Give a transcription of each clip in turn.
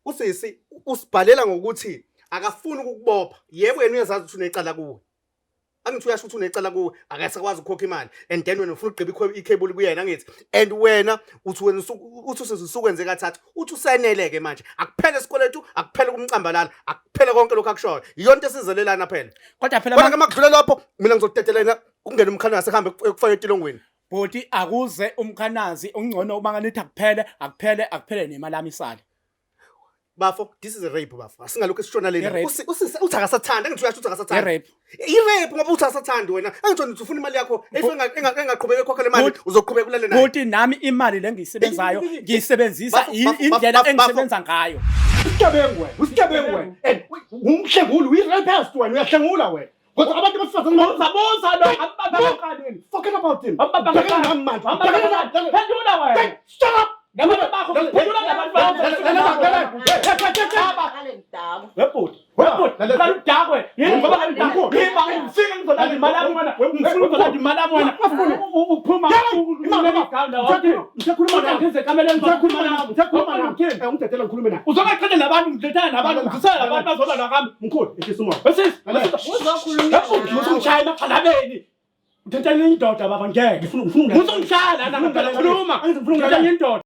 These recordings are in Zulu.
usisi usibhalela ngokuthi akafuni ukukubopha. Yebo yena uyazazi ukuthi unecala kuwe. Angithi uyasho ukuthi unecala kuwe akasakwazi ukukhokha imali and then wena ufuna ugqiba ikhebuli kuyena ngithi and wena uthi wena uthi usukwenze kathathu uthi usaneleke manje akuphele isikweletu akuphele kumcambalala akuphele konke lokho akushoyo iyona into esizalelana phela Kodwa phela kodwa makudlula lapho mina ngizokutetelela ukungena umkhanasi ehambe ekufaka etilongweni bhoti akuze umkhanazi ungcono uma nganithi akuphele nemali yami isale. bafo this is a rape bafo asingalokho esishona lena uthi akasathanda ngithi uyasho uthi akasathanda I-rape ngoba uthi akasathanda wena angithi uthi ufuna imali yakho engaqhubeka ekhokhela imali uzoqhubeka kulale naye bhoti nami imali lengiyisebenzayo ngiyisebenzisa indlela engisebenza ngayo. Usigebengu wena and umhlenguli uyi-rapist wena uyahlengula wena kodwa abantu besifazane Uzabuza lo ababaqaleni. forget about him Phendula wena. shut up Ngabantu bakho phendula ngabantu bakho. Webhoti qala udakwe yini ngoba ngidakwe yima ungifika ngizolanda imali yami wena ungifika ngizolanda imali yami wena uphuma ngisakhuluma ngize kameleni ungithathela ngikhulume naye uzongaqhele nabantu ngidlethana nabantu ngizisela nabantu bazola nakami mkhulu ehlisa umoya uzongishaya emagxalabeni uthathela indoda baba ngeke uzongishaya lana ngikhuluma uthathela indoda.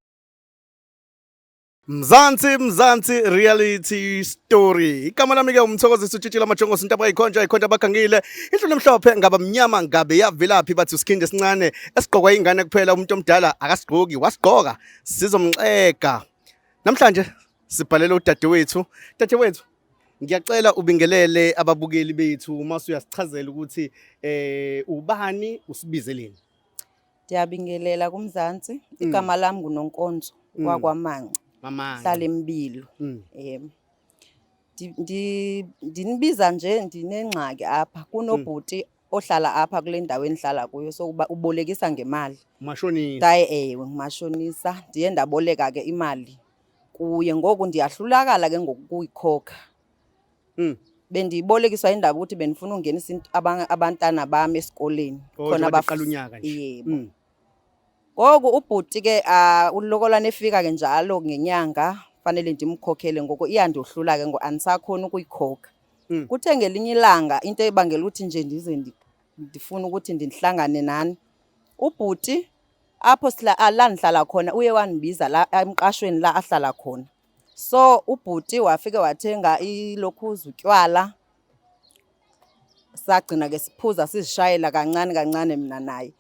Mzansi reality story. Igama lami ke umthokozisi uTshitshile Majongo sintaba ikhonja abakhangile. Inhlolo emhlophe ngaba mnyama ngabe yavelaphi bathi usikhinde sincane esiqokwa ingane kuphela umuntu omdala akasigqoki wasigqoka sizomxega. Namhlanje sibhalela udadewethu. Dadewethu ngiyacela ubingelele ababukeli bethu uma usuyasichazela ukuthi ubani usibizeleni. Ndiyabingelela kumzansi igama lami nguNonkonzo kwaKwaManca. Mama Hlala Mbilo. Ndinibiza nje ndinengxaki apha kunobhuti ohlala apha kule ndawo endihlala kuyo sokuba ubolekisa ngemali. Mashonisa. Hayi ngumashonisa ndiye ndaboleka ke imali kuye ngoku ndiyahlulakala ke ngokuyikhokha. Bendiyibolekiswa indaba ukuthi benifuna ungenisa abantwana bami esikoleni khona abaqala unyaka nje. Yebo. Ngoku ubhuti ke ulokolwane efika ke njalo ngenyanga fanele ndimkhokhele ngoko iyandohlula ke ngo anisakhona ukuyikhokha. Kuthe ngelinye ilanga into ebangela ukuthi nje ndize ndifuna ukuthi ndihlangane nani. Ubhuti apho la ndihlala khona uye wanibiza la emqashweni la ahlala khona. So ubhuti wafike wathenga ilokhuza utywala. Sagcina ke siphuza sizishayela kancane mina naye.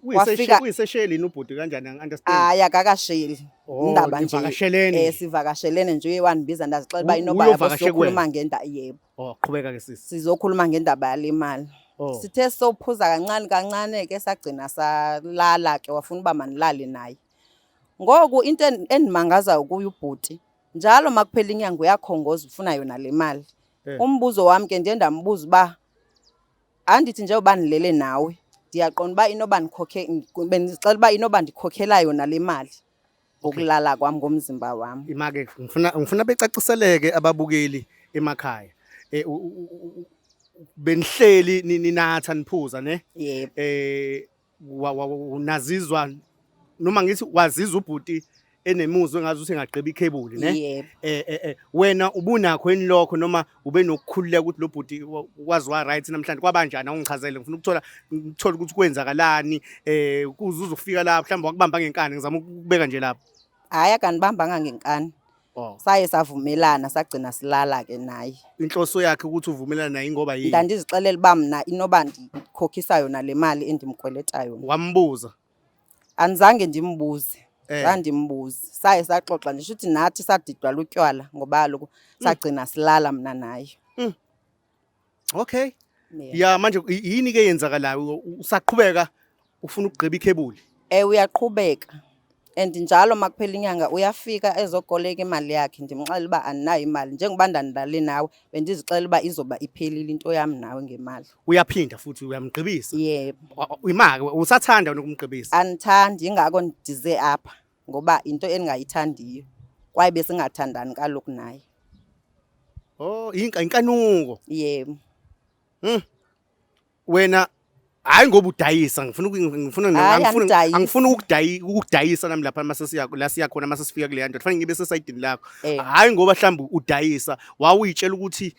Uyiseshelini ubhuti kanjani understand? Akakasheli indaba nje sivakashelene nje uyewanibiza ndazixela uba inoba sizokhuluma ngendaba yebo. Qhubeka ke sisi. Sizokhuluma ngendaba yale mali. Sithe sophuza kancane ke sagcina salala ke wafuna uba manilale naye. Ngoku into endimangaza kuye ubhuti njalo makuphela inyanga uyakhongoza ufuna yona le mali. Umbuzo wami ke ndiye ndambuza uba andithi nje ubanilele nawe ndiyaqonda uba inoba bendixela uba inoba ndikhokhela yona le mali ngokulala kwami ngomzimba wami. Imake ngifuna becaciseleke ababukeli emakhaya. Benihleli ninatha niphuza ne? Yebo. Unazizwa noma ngithi wazizwa ubhuti enemuzwe engazi ukuthi engaqheba ikhebuli ne? Yebo. Wena ubunakho enilokho noma ube nokukhululeka ukuthi lo bhuti waziwa right namhlanje kwabanjani ungichazele ngifuna ukuthola ukuthi kwenzakalani kuzuza ufika lapho mhlawumbe wakubamba ngenkani ngizama ukubeka nje lapho. Hayi akanibambanga ngenkani. Saye savumelana sagcina silala ke naye. Inhloso yakhe ukuthi uvumelana naye ngoba yini? Ndandizixelela uba mina inoba ndikhokhisa yona le mali endimkweleta yona. Wambuza? Anizange ndimbuze. Ndimbuze. Saye saxoxa nje ukuthi nathi sadidwa lutywala ngoba kaloku sagcina silala mina naye. Okay. Ya manje yini ke yenzakalayo usaqhubeka ufuna ukugqiba ikhebuli? Uyaqhubeka. And njalo makuphela inyanga uyafika ezokoleka imali yakhe ndimxelela uba andinayo imali njengoba ndandale nawe bendizixelela uba izoba iphelile into yami nawe ngemali. Uyaphinda futhi uyamgqibisa? Yebo. Imake usathanda ukumgqibisa? Anithandi ingako ndize apha ngoba into engayithandiyo kwaye besingathandani kaloku naye. Inkanuko. Yebo. Wena Hayi ngoba udayisa Hayi, angidayisi. angifuna ukudayisa nami lapha masesiyakho la siyakhona masesifika kule nto. Kufanele ngibe sesayidini lakho. Eh. Hayi ngoba mhlawumbe udayisa wawuyitshela ukuthi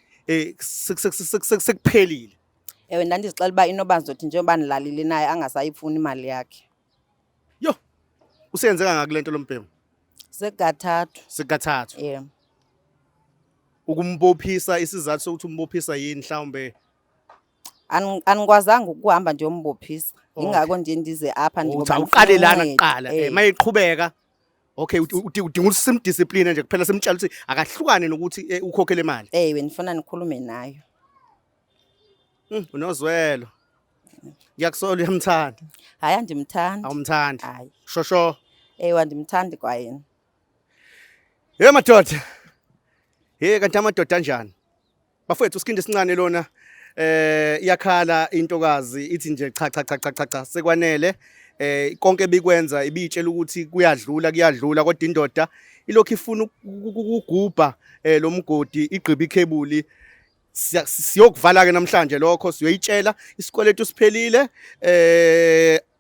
sekuphelile. Ewe ndandizixela uba inoba ngizothi njengoba nilalile naye angasayifuni imali yakhe. Yo. Usenzeka ngakulento lombhemu. Sekathathu. Sekathathu. Yeah. Ukumbophisa isizathu sokuthi umbophisa yini mhlawumbe. Anikwazanga ukuhamba nje umbophisa. Ingako nje ndize apha Uthi awuqale lana kuqala mayiqhubeka. Okay udinga ukuthi simdiscipline nje kuphela simtshela ukuthi akahlukane nokuthi ukhokhele imali. Ewe nifuna nikhulume nayo. Unozwelo. Ngiyakusola uyamthanda. Hayi andimthandi. Awumthandi. Hayi. Shosho. Ewe andimthandi kwayena. Hey madoda. Hey kanti amadoda kanjani? Bafowethu uSkhindi sincane lona iyakhala intokazi ithi nje cha sekwanele konke bikwenza ibitshela ukuthi kuyadlula kodwa indoda ilokhu ifuna ukugubha lo mgodi igqiba ikhebuli siyokuvala ke namhlanje lokho siyoyitshela isikweletu siphelile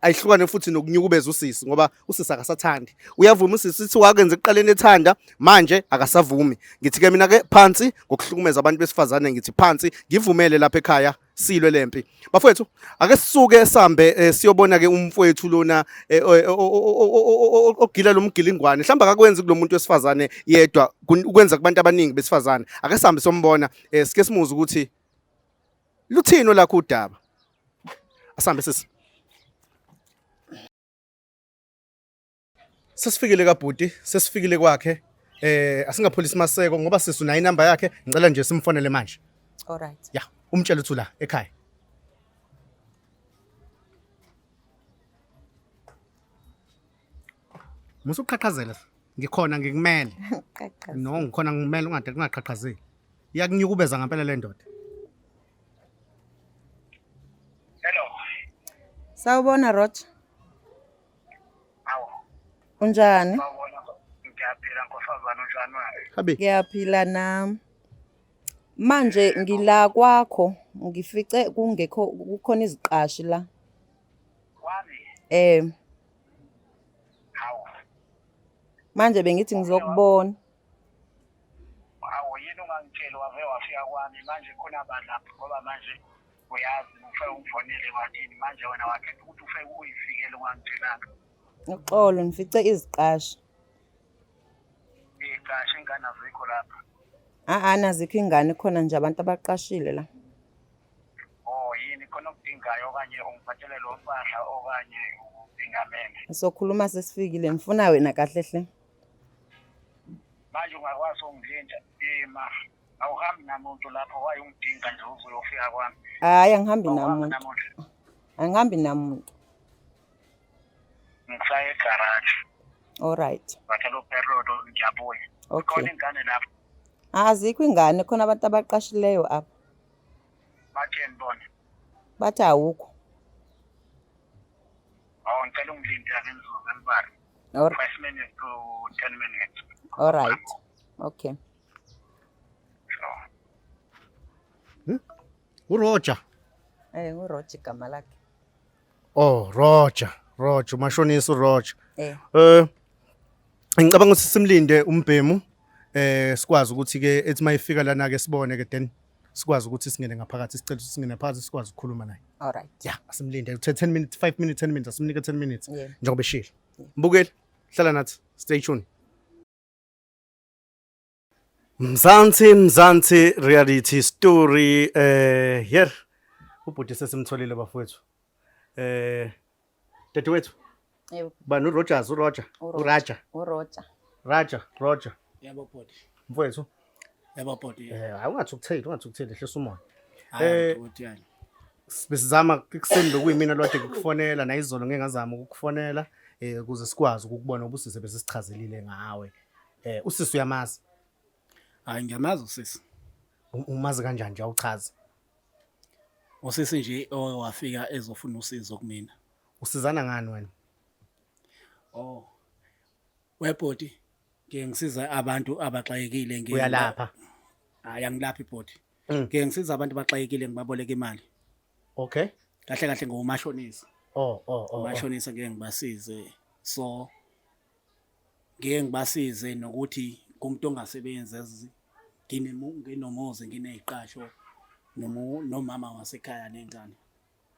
ayihlukane futhi nokunyukubeza usisi ngoba usisi akasathandi uyavuma usisi sithi wakenza ekuqaleni ethanda manje akasavumi ngithi ke mina ke phansi ngokuhlukumeza abantu besifazane ngithi phansi ngivumele lapha ekhaya silwe lempi bafowethu ake sisuke sambe siyobona ke umfowethu lona ogila lo mgilingwane mhlamba akakwenzi kulomuntu wesifazane yedwa ukwenza kubantu abaningi besifazane ake sambe sombona sike simuza ukuthi luthino lakho udaba asambe sisi sesifikile kaBhuti sesifikile kwakhe asingapholisi maseko ngoba sisi unayo inamba yakhe ngicela nje simfonele manje Alright. ya umtshela uthu la ekhaya musuqhaqhazela ngikhona ngikumele no ngikhona ngimele ungade kungaqhaqhazeli iyakunyukubeza ngempela le ndoda Hello. Sawubona Roger. Awu. Unjani? Sawubona. Ngiyaphila nkosazana unjani wena? habi Ngiyaphila nami. Manje ngila kwakho ngifice kungekho kukhona iziqashi la. Wami. Awu. Manje bengithi ngizokubona. Awu yini ungangitshela wave wafika kwami manje khona badlapha ngoba manje uyazi ufike ungifonele bathini manje wena wakhetha ukuthi ufike uyifikele ungangitshelanga. Uxolo ngifice iziqashi. Iqashe ingane azikho lapha. Nazikho ingane khona nje abantu abaqashile la. Oh yini khona okudingayo okanye ungiphathele lo mpahla okanye udingamene. Sokhuluma sesifikile ngifuna wena kahle hle. Manje ungakwazi ungilinda ima awuhambi namuntu lapho waye ungidinga nje uzofika kwami. Hayi angihambi namuntu. Angihambi namuntu. Ngisaya egarage. Alright. Bathelo perodo ngiyabuya. Okay. Khona ingane lapho. Azikho ingane khona abantu abaqashileyo apha. Batheni bona? Bathi awukho. Awu ngicela ungilinde ngemzuzu embalwa. Alright. 5 minutes to 10 minutes. Alright. Okay. So. uRoger uRoger igama lakhe. oh Roger umashonisa uRoger ngicabanga ukuthi simlinde umbhemu sikwazi ukuthi ke ethi mayifika lana ke sibone ke then sikwazi ukuthi singene ngaphakathi sicela ukuthi singene phakathi sikwazi ukukhuluma naye Alright. yeah asimlinde 10 minutes 5 minutes 10 minutes asimnike 10 minutes Yeah. njengoba eshila mbukeli hlala nathi stay tuned Mzansi reality story here ubhuti sesimtholile bafowethu dadewethu bani uRogers uRoger Roger Yebo bhodi. mfowethu Yebo bhodi. awungathi ukuthela ehlisa umoya Hayi bhodi yani. Besizama kuseni lokuyimina lwade ukufonela nayizolo ngeke ngazama ukukufonela ukuze sikwazi ukubona ubusise bese sichazelile ngawe usisi uyamazi Hayi ngiyamazi usisi. umazi kanjani nje awuchaza Usisi nje owafika ezofuna usizo kumina. usizana ngani wena Oh. Webhodi ngiyengisiza abantu abaxayekile uyalapha Hayi angilaphi bhodi. Ngiyengisiza abantu abaxayekile ngibaboleka imali. okay kahle kahle ngumashonisa. Oh. Umashonisa ngeke ngibasize. So ngeke ngibasize nokuthi kumuntu ongasebenzi nginomuzi ngineziqasho nomama wasekhaya nengane.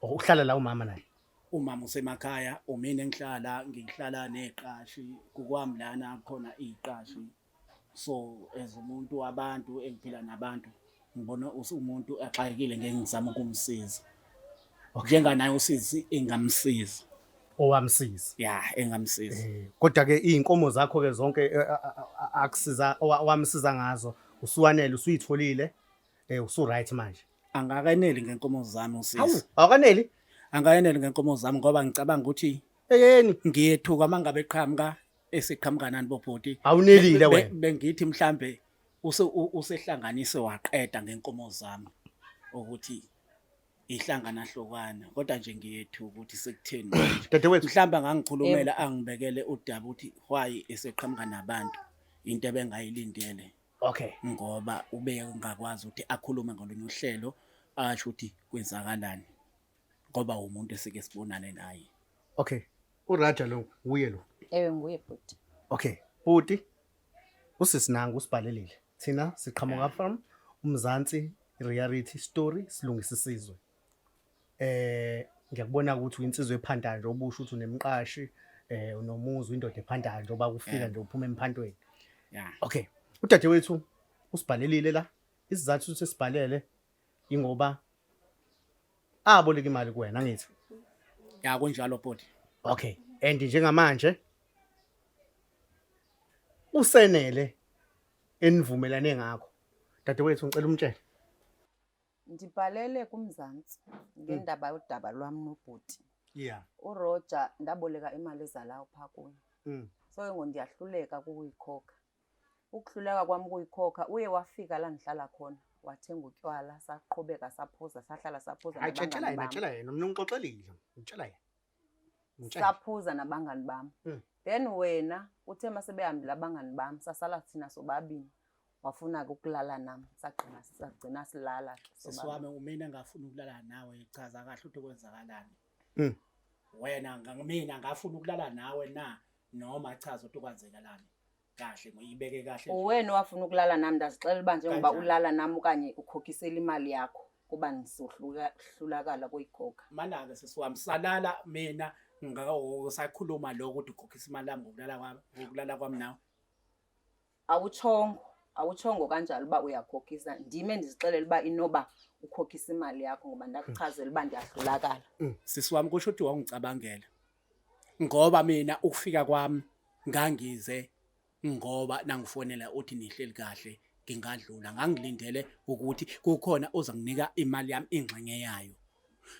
Uhlala la umama naye. Umama usemakhaya, umina ngihlala neziqashi, kukwami lana khona iziqashi. So as umuntu wabantu engiphila nabantu, ngibona umuntu axakekile ngeke ngizama ukumsiza. Njenganaye usisi engamsiza. Owamsiza. Yeah, engamsiza. Kodwa ke izinkomo zakho ke zonke akusiza owamsiza ngazo usuwanele usuyitholile usu right manje. Angakaneli ngenkomo zami usisi. Hawu, akaneli? Angayeneli ngenkomo zami ngoba ngicabanga ukuthi Yeyeni. ngiyethuka mangabe eqhamuka eseqhamuka nani bobhoti. Awunelile wena. Bengithi mhlambe usehlanganise waqeda ngenkomo zami ukuthi ihlangana hlokwana kodwa nje ngiyethuka ukuthi sekutheni manje. Dadewethu Mhlawumbe angangikhulumela angibekele udaba ukuthi why eseqhamuka nabantu into ebengayilindele. okay. Ngoba ube ungakwazi ukuthi akhulume ngolunye uhlelo asho ukuthi kwenzakalani ngoba umuntu esike sibonane naye. Okay. uRaja lo uye lo. Ewe nguye bhuti. Okay. Bhuti usisinanga usibhalelile. Thina siqhamuka from uMzansi reality story silungisa isizwe. Ngiyakubona ukuthi uyinsizwe ephandayo nje obusho ukuthi unemqashi unomuzi indoda ephandayo nje oba ufika nje uphuma emphantweni. Yeah. Okay. Udadewethu usibhalelile la. Isizathu ukuthi sibhalele ingoba aboleka imali kuwena ngithi. Ya kunjalo bhuti. Okay. And njengamanje usenele enivumelane ngakho. Dadewethu ngicela umtshele. Ndibhalele kuMzansi ngendaba yodaba lwami nobhuti. Yeah. uRoger ndaboleka imali ezalayo pha kuye. So ngondiyahluleka ukuyikhokha. Ukuhluleka kwami ukuyikhokha uye wafika la ngihlala khona wathenga utywala saqhubeka saphuza sahlala saphuza nabangani bami. Ayitshela yena mina ngixoxelile. Ngitshela yena. Saphuza nabangani bami. Then wena uthe masebehambile abangani bami sasala thina sobabini. Wafuna ukulala nami sagcina silala Sisiwami umina ngafuna ukulala nawe chaza kahle ukuthi kwenzakalani. Wena mina ngafuna ukulala nawe na noma chaza ukuthi kwenzakalani. Kahle ngiyibeke kahle. Wena wafuna ukulala nami ndazixela ba njengoba ulala nami okanye ukhokhisela imali yakho kuba nisohlulakala kuyikhokha. Mana ke sisiwami salala mina ngasakhuluma lokho ukuthi ukhokhisa imali yami ngokulala kwami nawe. Awuchongo kanjalo ba uyakhokhisa ndime ndizixelela ba inoba ukhokhisa imali yakho ngoba ndakuchazela ba ndiyahlulakala. Sisiwami kusho ukuthi wangicabangela. Ngoba mina ukufika kwami ngangize ngoba nangifonela uthi nihleli kahle ngingadlula ngangilindele ukuthi kukhona ozanginika imali yami ingxenye yayo.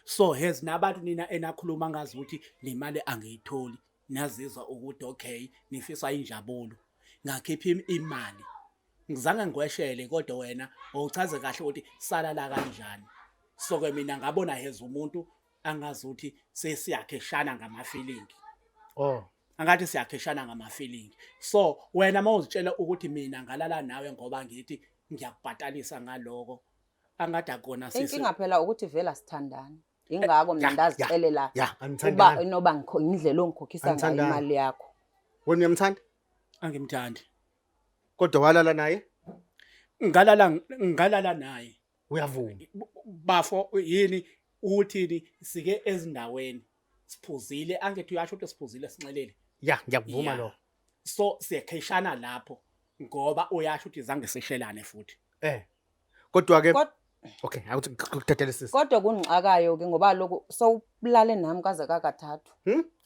So has nabantu nina enakhuluma ngazi ukuthi le mali angiyitholi nazizwa ukuthi okay nifisa injabulo ngakhipha imali ngizange ngweshele kodwa wena uchaze kahle ukuthi salala kanjani. So ke mina ngabona heza umuntu angazi ukuthi sesiyakheshana ngama feeling. Angathi siyakheshana ngama feeling. So wena mawuzitshela ukuthi mina ngalala nawe ngoba ngithi ngiyakubhatalisa ngaloko angathi akona sisi. Inkinga phela ukuthi vela sithandana. Ingakho mina ndazixelela uba inoba indlela ongikhokhisa ngayo imali yakho. Wena uyamthanda? Angimthandi. Kodwa walala naye? Ngalala naye. Uyavuma. Bafo yini uthini sike ezindaweni siphuzile angithi uyasho ukuthi siphuzile sinxelele. Yeah, ngiyakuvuma lo. So siyakheshana lapho ngoba uyasho ukuthi zange seshelane futhi. Kodwa ke okay, awuthi ngikuthathele sisi. Kodwa kunixakayo ke ngoba lokho sowulale nami kaze kakathathu.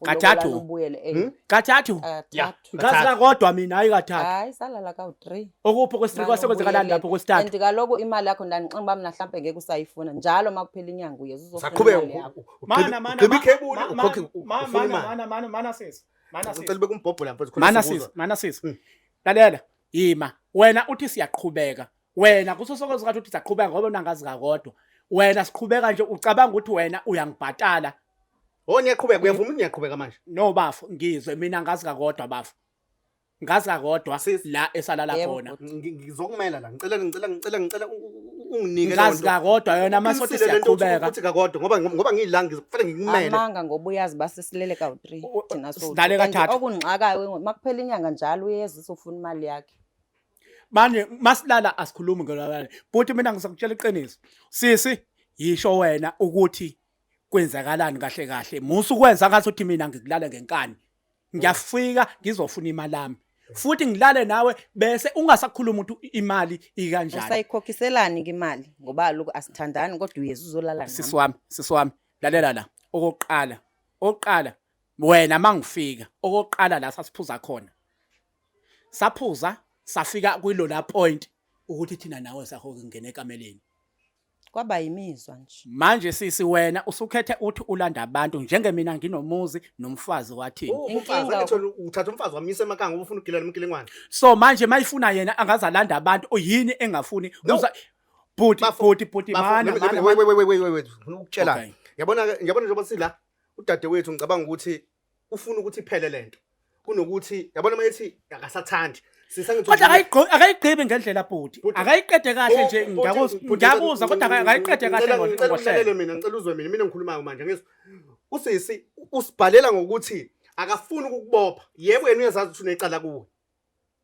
Kathathu. Ubuyele Kathathu. Yeah. Ngazi kodwa mina hayi kathathu. Hayi salala ka3. Okupho kwesithathu kwasekwenzakalani lapho kwesithathu. Kanti kaloko imali yakho ndanixinga ba mina mhlambe ngeke usayifuna njalo makuphela inyanga uye uzofuna. Mana sis. Ngicela beke umbhobho lapho Mana sis. Lalela yima wena uthi siyaqhubeka. Wena kusosoke zikathi uthi siyaqhubeka ngoba nangazi kakodwa. Wena siqhubeka nje ucabanga ukuthi wena uyangibhatala. Niyaqhubeka uyavuma niyaqhubeka manje? No bafo ngizwe mina ngazi kakodwa bafo. Ngazi kakodwa la esalala khona. Ngizokumela la ngicela unginike ngazi kakodwa yona amasothi siyaqhubeka uthi kakodwa ngoba ngiyilanga kufanele ngikumele. amanga ngoba uyazi base silele ka3 thina so Silale kathathu. okungxakayo makuphela inyanga njalo uyezisa ufuna imali yakhe. manje masilala asikhulumi ngelabanye but mina ngisakutshela iqiniso sisi yisho wena ukuthi kwenzakalani kahle kahle musu kwenza ngathi uthi mina ngikulala ngenkani ngiyafika ngizofuna imali yami futhi ngilale nawe bese ungasakhuluma ukuthi imali ikanjani. Usayikhokhiselani ke imali ngoba lokho asithandani kodwa uyeza uzolala nami. Sisi wami lalela la okoqala wena mangifika okoqala la sasiphuza khona saphuza safika kuyilola point ukuthi thina nawe sahoke ngene ekameleni kwaba yimizwa nje. manje sisi wena usukhethe uthi ulanda abantu njengemina nginomuzi nomfazi wathini. Uthatha umfazi wami emakhaya ngoba ufuna ukugilana umkilingwane. So manje mayifuna yena angazalanda abantu uyini engafuni bhuti mana wait ufuna ukutshela. Yabona njengoba sila udade wethu ngicabanga ukuthi ufuna ukuthi iphele lento kunokuthi yabona mayethi akasathandi kodwa akayigqibi ngendlela bhuti akayiqede kahle nje ngiyabuza kodwa akayiqede kahle ngohlelo. Mina ngicela uzwe mina ngikhulumayo manje ngizwe usisi usibhalela ngokuthi akafuni ukukubopha yebo yena uyazazi ukuthi unecala kuwe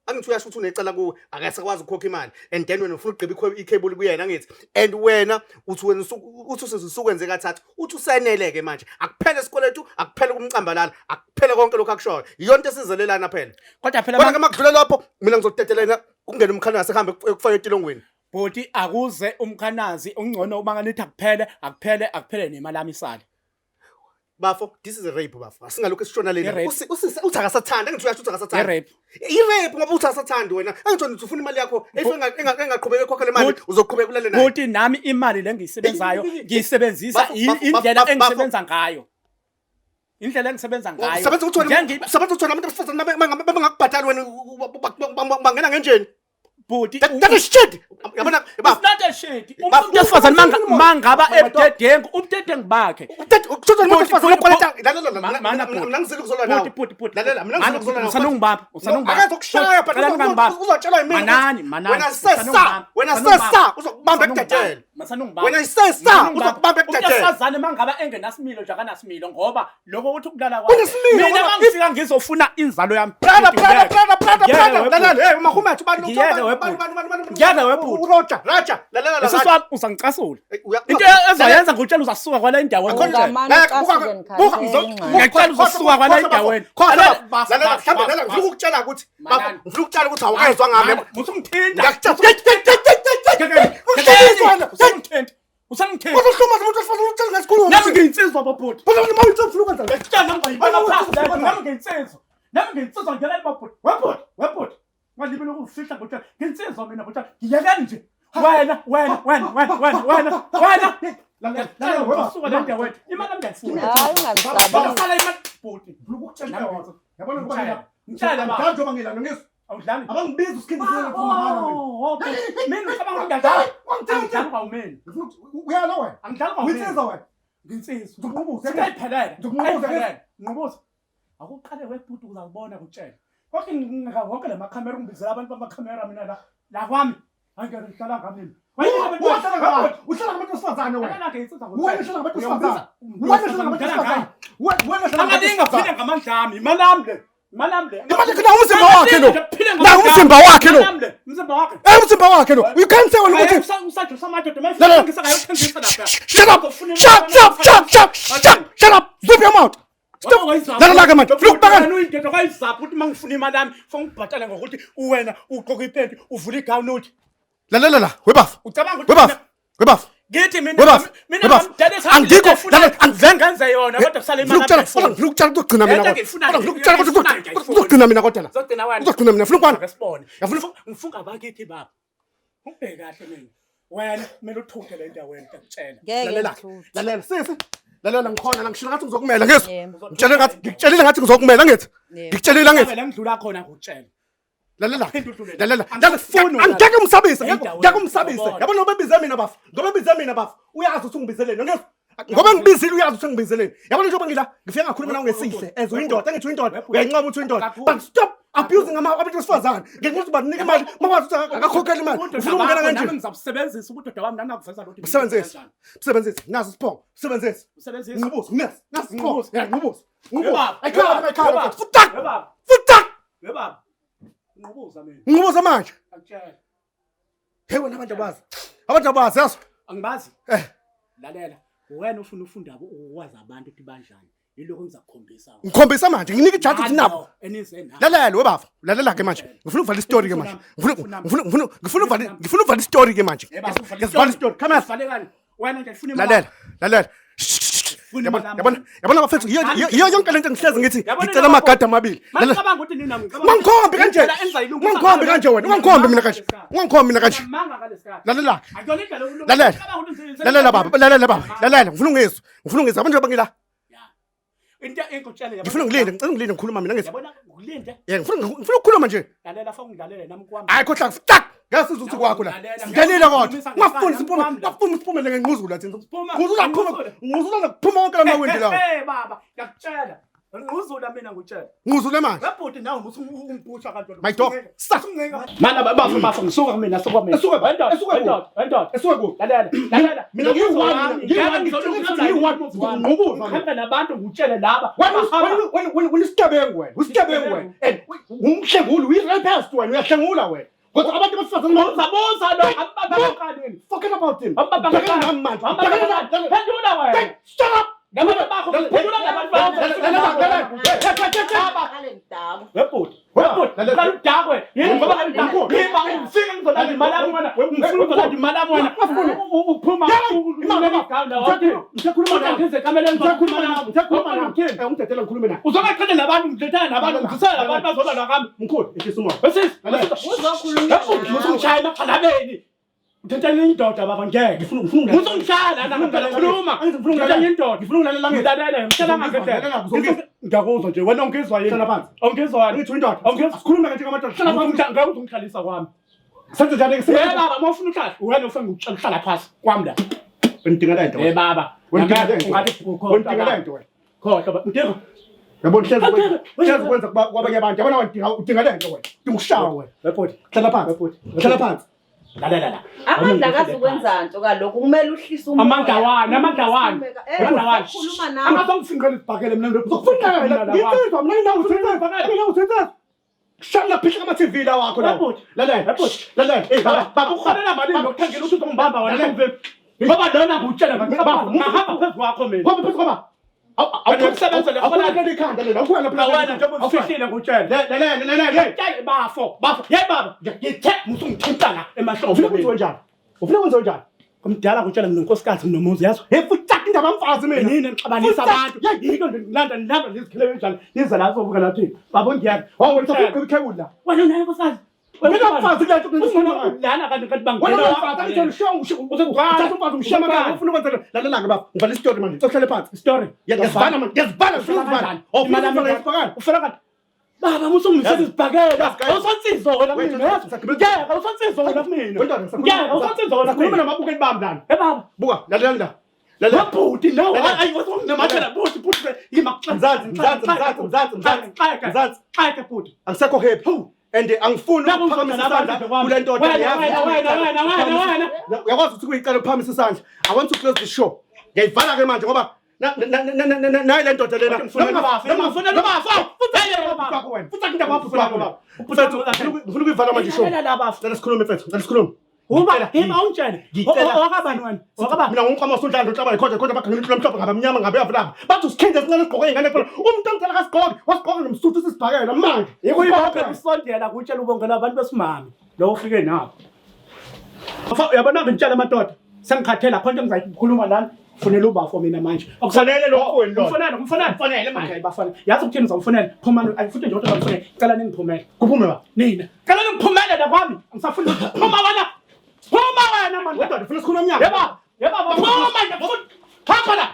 angithi uyasho ukuthi unecala kuwe akasakwazi ukukhokha imali and then wena ufuna ugqiba ikhebuli kuyena ngithi and wena uthi wena uthi usukwenze kathathu uthi usaneleke manje akuphele isikweletu akuphele kumcambalala akuphele konke lokho akushoyo iyonto esizelelana phela kodwa phela kodwa makudlula lapho mina ngizokutetelena ukungena umkhanazi ehambe ekufaka etilongweni bhuti akuze umkhanazi ongcono uma nganithi akuphele nemali yami isale. Bafo, this is a rape bafo. Asingalokho esishona lena. Uthi akasathanda, ngithi uyasho uthi akasathanda. I-rape ngoba uthi akasathanda wena. Angithi uthi ufuna imali yakho, engaqhubeka ekhokha le mali, uzoqhubeka kulale nayo. Futhi nami imali lengiyisebenzayo, ngiyisebenzisa indlela engisebenza ngayo. Indlela engisebenza ngayo. Sebenza uthona abantu abafazana bangakubhatali wena bangena ngenjeni. Bhuti that is shit. Yabona it's not a shit. Umuntu wesifazana mangaba ebudedengu ubudedengu bakhe. Uthola umuntu wesifazana okwaleta mina ngizile kuzola nawe. Bhuti. Lalela mina ngizile kuzola nawe. Usanungibamba. Akazokushaya phela uzotshela imini. Wena sesa uzokubamba ekudedela. Wena sesa uzokubamba ekudedela. Uyasazana mangaba engenasimilo nje akanasimilo ngoba lokho uthi ukulala kwakhe. Mina mangifika ngizofuna inzalo yami. Prada. Lalela hey mahumethu Ngiyeke webhuti. Raja. Lalela. Seswami uzangicasula. Into ezayenza ngutshela uzasuka kwala indawo ngitshela. Ngiyacela uzasuka kwala indawo. Lalela mhlawumbe ngifuna ukutshela ukuthi awukezwa ngami. Musungithinta. Usangithinta. Uzohluma umuntu ofuna ukutshela ngesikhulu. Nami ngiyinsizwa babhuti. Bona mawuthi ufuna ukwenza le. Ngicela ngiyibona phansi. Nami ngiyinsizwa ngiyela babhuti. Webhuti. Ngalibele ukufihla bhuti. Ngiyinsizwa mina bhuti. Ngiyekani nje. Wena. Lalela wasuka le ndawo wethu. Imali ngiyifuna. Hayi ungasabi. Bakusala imali bhuti. Ngifuna ukutshela yona. Yabona Ngitshela ba. Kanjalo bangilana ngizwe. Awudlali. Abangibiza usikindizela khona. Mina ngicabanga ngiyadlala. Angidlali kwawumeni. Uyala wena. Angidlali kwawumeni. Uyinsiza wena. Nginsizwa. Ngikubuza. Sekayiphelele. Ngikubuza. Ngibuza. Akuqale webhuti uzakubona kutshela. Konke ngingakho le makhamera ngibizela abantu bamakhamera mina la kwami. Angiyahlala ngami. Uhlala ngabantu besifazane wena. Wena uhlala ngabantu besifazane. Angalinga phile ngamandlami. Imalamle. Imali kana umzimba wakhe lo. La umzimba wakhe lo. Umzimba wakhe. Umzimba wakhe lo. You can't say wena ukuthi usajja samadoda mayifika ngayothengisa lapha. Shut up. Zip your mouth. Stop. Lalela ke manje. Ufuna ukubakala uyinto kwayizapha ukuthi mangifuna imali yami ufuna ukubhatala ngokuthi uwena uqoqa iphenti uvula igown uthi. Lalela webafu. Ucabanga ukuthi webafu. Ngithi mina ngidalisa angikho angizengenze yona kodwa kusale imali yami. Ngifuna ukutshela ukugcina mina kodwa. Ngifuna ukugcina mina kodwa la. Uzogcina wena. Uzogcina mina. Ngifuna ukwana. Ngesibone. Ngifuna abakithi baba. Ubheke kahle mina. Wena kumele uthuthe le ndawo wena ngiyakutshela. Lalela sisi. Lalela ngikhona la ngishila ngathi ngizokumela ngizwe. Ngikutshelile ngathi ngizokumela ngithi. Ngikutshelile ngithi. Vele ngidlula khona ngikutshela. Lalela. Angeke umsabise. Yabona ngoba ebize mina bafu. Uyazi ukuthi ungibizeleni ngizwe. ngoba ngibizile uyazi ukuthi ngibizeleni yabona njengoba ngila ngifika ngakhuluma nawe ngesihle as uyindoda angithi uyindoda uyayincama ukuthi uyindoda but stop abusing abantu besifazane ngenxa ukuthi banika imali makwazi ukuthi akakhokhela imali ufuna ukungena kanje ngizabusebenzisa ubudoda bami nanakuveza lutho usebenzise nazo sipho usebenzise ngibuza nazo sipho ngibuza ayikhaya futak yebaba ngibuza mina ngibuza manje akutshela hey wena abantu abazi yazo angibazi lalela wena ufuna ufunda ukwazi abantu ukuthi banjani yiloko ngizakukhombisa ngikhombisa manje nginika ijazi ukuthi nabo enizena lalela webaba lalela ke manje ngifuna uvala istory ke manje ngifuna uvala istory ke manje ngisivala istory come here valekani wena nje ufuna imali lalela yabona bafethu iyo yonke lento ngihlezi ngithi ngicela amagada amabili ngicabanga ukuthi nina ungangikhombi kanje ungangikhombi kanje wena ungangikhombi mina kanje ungangikhombi mina kanje lalela baba ngifuna ungizwe abantu abangila into engikutshela ngifuna ngilinde ngikhuluma mina ngithi yabona ngilinde ngifuna ukukhuluma nje lalela fa ungidlalele nami kwami hayi khohla tak ngiyasizwa ukuthi kwakho la ngidelile kodwa ungafuni siphume ngengquzula thina nguzula kuphuma wonke amawindi lawo baba ngiyakutshela nguzula mina ngutshela nguzule manje webhuti nawe ungipusha kanti my dog mana bafo ngisuka mina sokuba mina esuka ku lalela mina ngihamba nabantu ngutshele laba wena usigebengu wena and umhlengulu uyirepest wena uyahlengula wena kodwa abantu besifazane babuza lo ambabaqaleni forget about him pendula wena shut up ngabona bakho pendula nabantu Dakwe, Uthathani indoda baba ngeke ngizongishaya la ngikhuluma ngithathani indoda ngifuna ukulalela ngidadele ngishela ngakhethe ngiyakuzwa nje wena ongizwa yini hlala phansi ongizwa ngithi indoda ongisikhuluma kanje ngamadoda hlala phansi ngeke uzongikhalisa kwami senze njani ke baba mawufuna uhlala wena ufuna ukuhlala phansi kwami la ngidingela into baba ungathi ngidingela into wena khohlwa ngidinga yabona hlezi kwenza kwabanye abantu yabona udingela into wena ngikushaya wena report hlala phansi la amandla akazukwenza nto kaloko kumele uhlise umoya amandla wani khuluma nawe angazongifingela ibhakele mina ngizokufuna mina usenza shalla phika ama TV la wakho lawo lalela hey baba ukholela malini nokuthengela ukuthi uzombamba wena ngoba lona ngutshela ngicabanga ngahamba phezulu kwakho mina ngoba phezulu kwakho awusebenza lekhona kanti ikhanda lela ukhona phela wena njengoba ufihlile ngutshela lalela bafo hey baba ngithe musungithintana emahlombe ufuna kwenza njani kumdala ngutshela mina unkosikazi nomuzi yazo hey futhi indaba amfazi mina yini ngixabanisa abantu yiko ngilanda ngizikhele njalo niza la sovuka lathi babo ngiyaka wawona sofuqa ikhebula la wena nayo nkosikazi wena mfazi kuletho ngizofuna lana kanti bangena wafaka ngitshela uzokwazi umfazi umshema kana ufuna ukwenza lalela ke baba ngivala istory manje uhlale phansi istory yazibhala manje yazibhala imali ngiyifakana ufuna kanti baba musungimsela isibhakela awusansizo wena mina ngeke awusansizo wena mina ngeke awusansizo wena khuluma namabukeni bami lana baba buka lalela wabhuti nawe ayi wasunginamathala buthi imaxanzazi xaka buthi angisekho happy and angifuni ukuphakamisa isandla kule ndoda wena uyakwazi ukuthi kuyicela ukuphakamisa isandla I want to close the show ngiyivala ke manje ngoba nayi le ndoda lena ngifuna ukuyivala manje show let us khulume mfethu let us khulume uba hima unjani wakabani wena wakabani mina ngumqama sonhlalo nhlaba kodwa bakhangela into lamhlophe ngabamnyama ngabe yapha bathi usikhinde sincane sigqoke ingane phela umuntu angicela kasigqoke wasigqoke nomsuthu sisibhakela manje yikuyibophe isondela kutshela ubongela abantu besimami lo ufike nabo yabona ngitshela amadoda sengikhathela khonto ngizayikhuluma lana kufanele ubafo mina manje akufanele lokho wena kufanele manje bafana yazi ukuthini uzawufanele phuma ayifuthi nje ukuthi uzawufanele cela ningiphumele kuphume ba nina cela ningiphumele la kwami ngisafuna phuma wena manje kodwa ufuna sikhuluma umnyaka yeba phuma manje futhi hamba la